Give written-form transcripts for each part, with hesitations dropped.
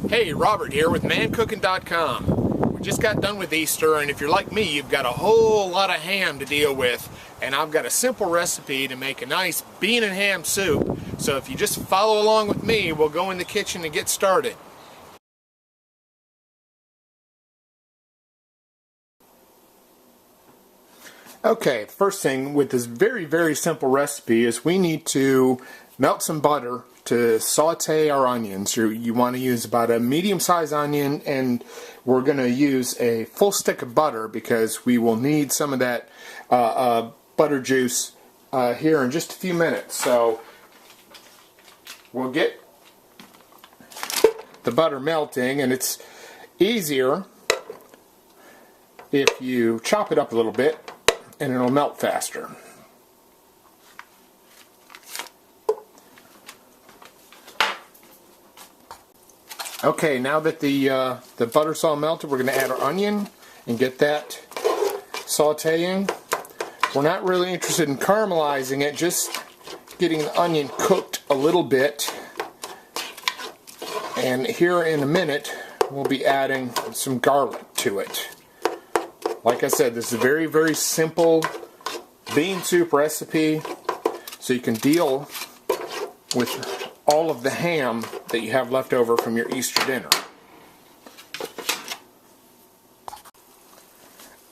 Hey, Robert here with ManCooking.com. We just got done with Easter, and if you're like me, you've got a whole lot of ham to deal with, and I've got a simple recipe to make a nice bean and ham soup. So if you just follow along with me, we'll go in the kitchen and get started. Okay, first thing with this very simple recipe is we need to melt some butter to saute our onions. You want to use about a medium-sized onion, and we're going to use a full stick of butter because we will need some of that butter juice here in just a few minutes. So we'll get the butter melting, and it's easier if you chop it up a little bit, and it'll melt faster. Okay, now that the butter's all melted, we're going to add our onion and get that sauteing. We're not really interested in caramelizing it, just getting the onion cooked a little bit. And here in a minute, we'll be adding some garlic to it. Like I said, this is a very simple bean soup recipe, so you can deal with all of the ham that you have left over from your Easter dinner.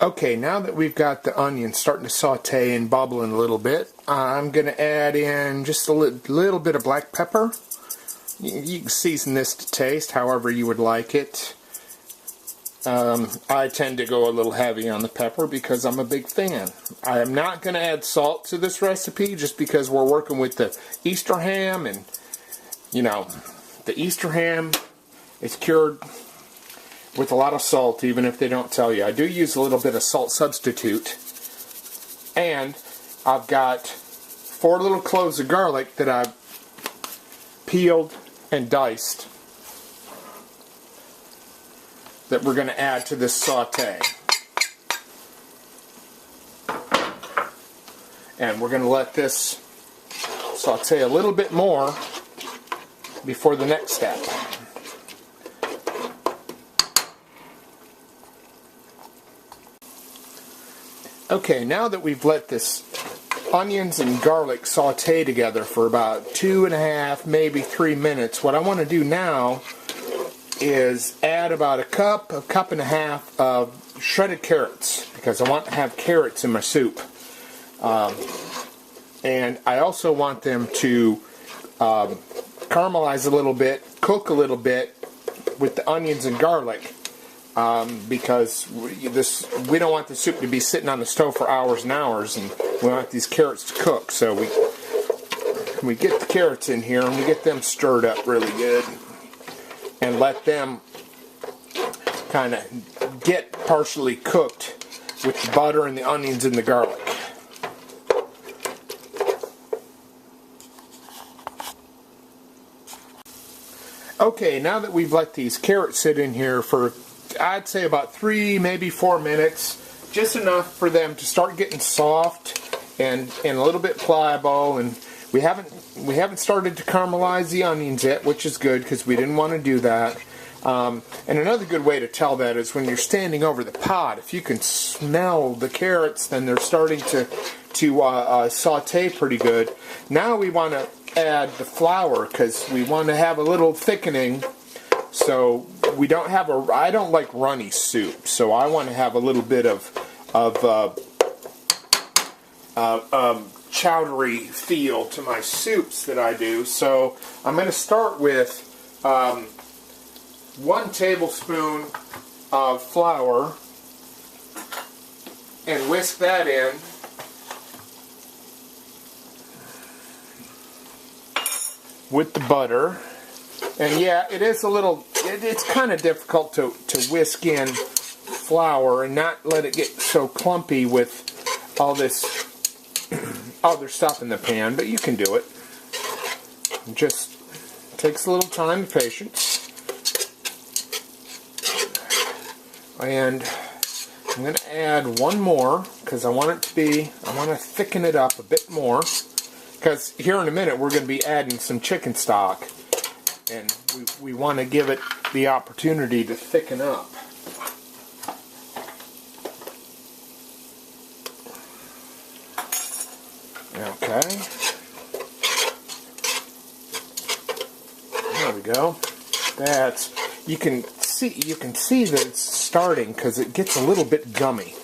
Okay, now that we've got the onion starting to saute and bubbling a little bit, I'm going to add in just a little bit of black pepper. You can season this to taste however you would like it. I tend to go a little heavy on the pepper because I'm a big fan. I am not going to add salt to this recipe just because we're working with the Easter ham, and you know, the Easter ham is cured with a lot of salt, even if they don't tell you. I do use a little bit of salt substitute, and I've got 4 little cloves of garlic that I've peeled and diced that we're going to add to this saute. And we're going to let this saute a little bit more before the next step. Okay, now that we've let this onions and garlic saute together for about 2.5, maybe 3 minutes, what I want to do now is add about a cup and a half of shredded carrots, because I want to have carrots in my soup. And I also want them to caramelize a little bit, cook a little bit with the onions and garlic, because we don't want the soup to be sitting on the stove for hours and hours, and we want these carrots to cook. So we get the carrots in here and we get them stirred up really good and let them kind of get partially cooked with the butter and the onions and the garlic. Okay, now that we've let these carrots sit in here for, I'd say, about 3, maybe 4 minutes, just enough for them to start getting soft and a little bit pliable, and we haven't started to caramelize the onions yet, which is good because we didn't want to do that. And another good way to tell that is when you're standing over the pot. If you can smell the carrots, then they're starting to saute pretty good. Now we want to add the flour because we want to have a little thickening. So we don't have I don't like runny soup, so I want to have a little bit of chowdery feel to my soups that I do. So I'm going to start with 1 tablespoon of flour and whisk that in. With the butter. And yeah, it is a little, it's kind of difficult to whisk in flour and not let it get so clumpy with all this other stuff in the pan, but you can do it. It just takes a little time and patience. And I'm going to add 1 more because I want to thicken it up a bit more, because here in a minute we're going to be adding some chicken stock. and we want to give it the opportunity to thicken up. Okay. There we go. You can see that it's starting because it gets a little bit gummy.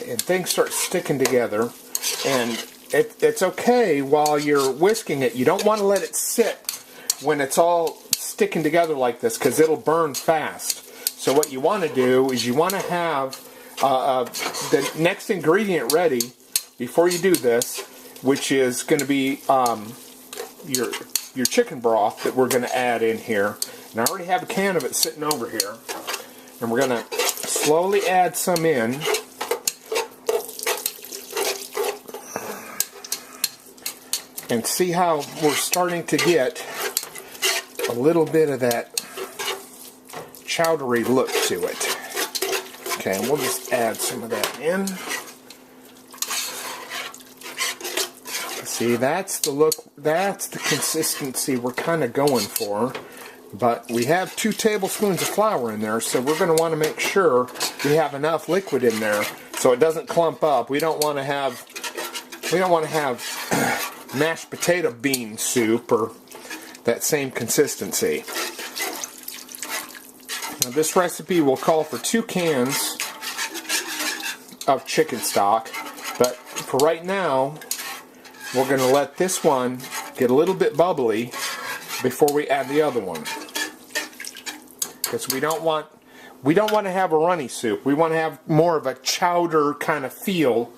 And things start sticking together, and it's okay while you're whisking it. You don't want to let it sit when it's all sticking together like this, because it'll burn fast. So what you want to do is you want to have the next ingredient ready before you do this, which is going to be your chicken broth that we're going to add in here. And I already have a can of it sitting over here, and we're going to slowly add some in. And see how we're starting to get a little bit of that chowdery look to it. Okay, and we'll just add some of that in. See, that's the look, that's the consistency we're kind of going for. But we have 2 tablespoons of flour in there, so we're going to want to make sure we have enough liquid in there so it doesn't clump up. We don't want to have mashed potato bean soup or that same consistency. Now this recipe will call for 2 cans of chicken stock, but for right now we're going to let this one get a little bit bubbly before we add the other one, because we don't want to have a runny soup. We want to have more of a chowder kind of feel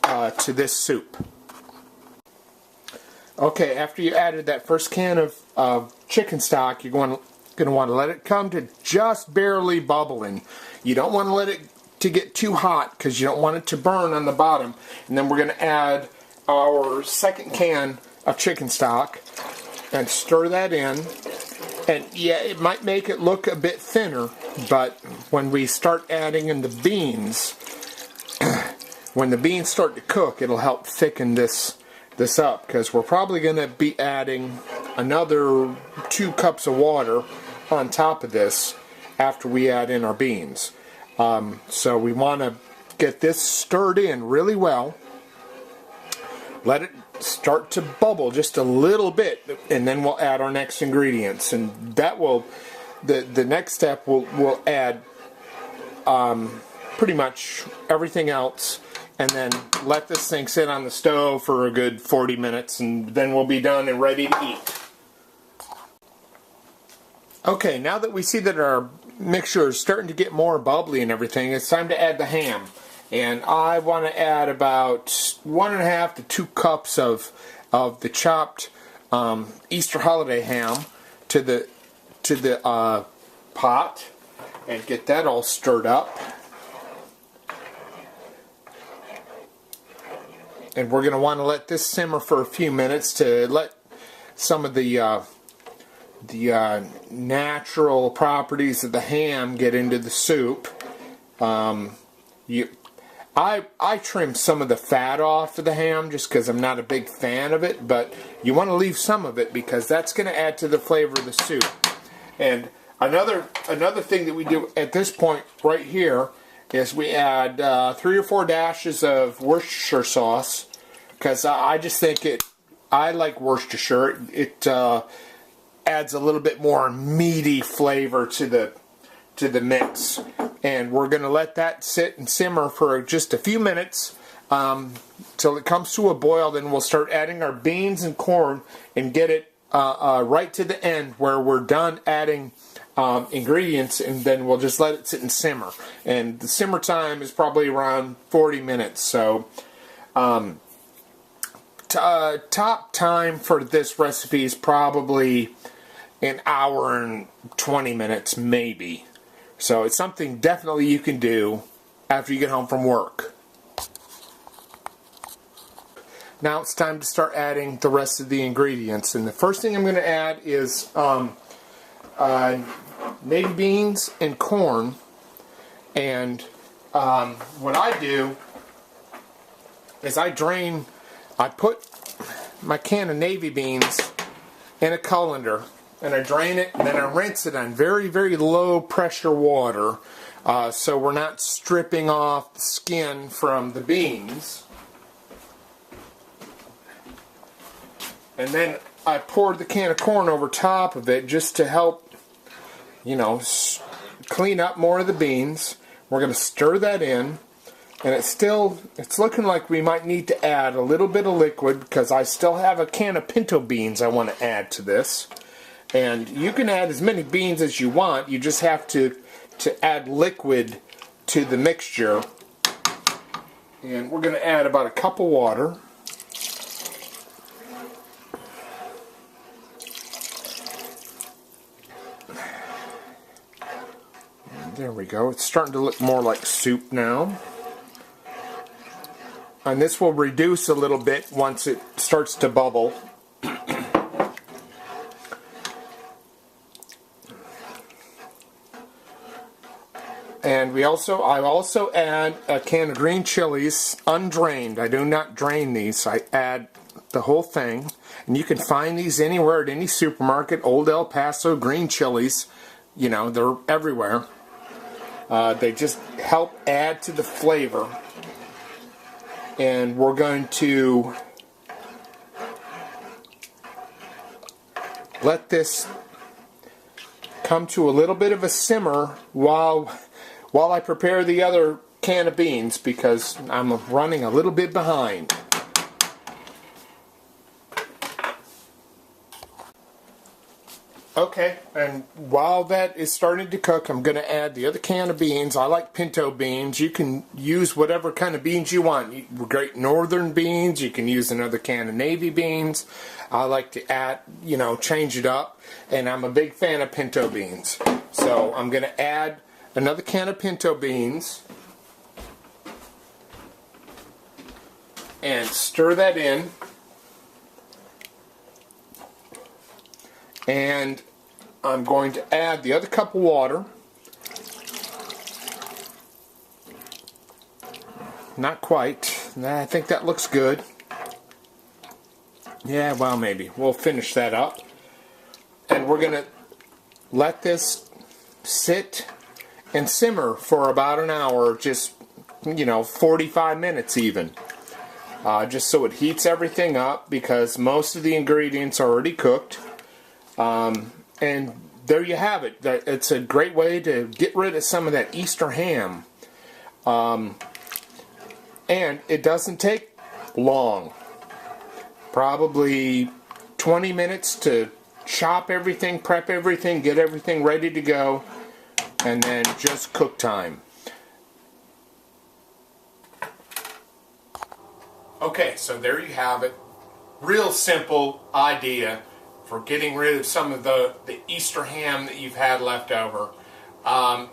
to this soup. Okay, after you added that first can of chicken stock, you're going to want to let it come to just barely bubbling. You don't want to let it to get too hot because you don't want it to burn on the bottom. And then we're going to add our second can of chicken stock and stir that in. And yeah, it might make it look a bit thinner, but when we start adding in the beans, when the beans start to cook, it'll help thicken this up, because we're probably going to be adding another 2 cups of water on top of this after we add in our beans. So we want to get this stirred in really well. Let it start to bubble just a little bit, and then we'll add our next ingredients. And that will, the next step will add pretty much everything else, and then let this thing sit on the stove for a good 40 minutes, and then we'll be done and ready to eat. Okay, now that we see that our mixture is starting to get more bubbly and everything, it's time to add the ham. And I want to add about 1.5 to 2 cups of the chopped Easter holiday ham to the pot, and get that all stirred up. And we're going to want to let this simmer for a few minutes to let some of the natural properties of the ham get into the soup. I trim some of the fat off of the ham just because I'm not a big fan of it, but you want to leave some of it because that's going to add to the flavor of the soup. And another thing that we do at this point right here is we add 3 or 4 dashes of Worcestershire sauce, because I just think I like Worcestershire. It adds a little bit more meaty flavor to the mix. And we're going to let that sit and simmer for just a few minutes till it comes to a boil. Then we'll start adding our beans and corn and get it right to the end where we're done adding ingredients, and then we'll just let it sit and simmer. And the simmer time is probably around 40 minutes. So top time for this recipe is probably an hour and 20 minutes maybe. So it's something definitely you can do after you get home from work. Now it's time to start adding the rest of the ingredients. And the first thing I'm going to add is navy beans and corn. And what I do is I put my can of navy beans in a colander, and I drain it, and then I rinse it on very, very low pressure water, so we're not stripping off the skin from the beans. And then I poured the can of corn over top of it just to help, you know, clean up more of the beans. We're going to stir that in, and it's looking like we might need to add a little bit of liquid because I still have a can of pinto beans I want to add to this. And you can add as many beans as you want. You just have to add liquid to the mixture. And we're going to add about a cup of water. And there we go. It's starting to look more like soup now. And this will reduce a little bit once it starts to bubble. And I also add a can of green chilies, undrained. I do not drain these. I add the whole thing. And you can find these anywhere at any supermarket. Old El Paso green chilies, you know, they're everywhere. They just help add to the flavor. And we're going to let this come to a little bit of a simmer while I prepare the other can of beans, because I'm running a little bit behind. Okay, and while that is starting to cook, I'm going to add the other can of beans. I like pinto beans. You can use whatever kind of beans you want. Great Northern beans. You can use another can of navy beans. I like to add, you know, change it up. And I'm a big fan of pinto beans. So I'm going to add another can of pinto beans. And stir that in. And I'm going to add the other cup of water. Not quite. I think that looks good. Yeah, well, maybe. We'll finish that up. And we're going to let this sit and simmer for about an hour, just, you know, 45 minutes even. Just so it heats everything up, because most of the ingredients are already cooked. And there you have it. It's a great way to get rid of some of that Easter ham. And it doesn't take long. Probably 20 minutes to chop everything, prep everything, get everything ready to go, and then just cook time. Okay, so there you have it. Real simple idea for getting rid of some of the Easter ham that you've had left over.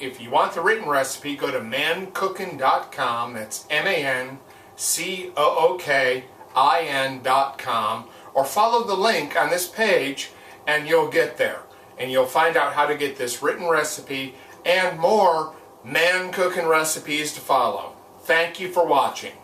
If you want the written recipe, go to mancookin.com. That's MANCOOKIN.com. Or follow the link on this page and you'll get there. And you'll find out how to get this written recipe and more Man Cooking recipes to follow. Thank you for watching.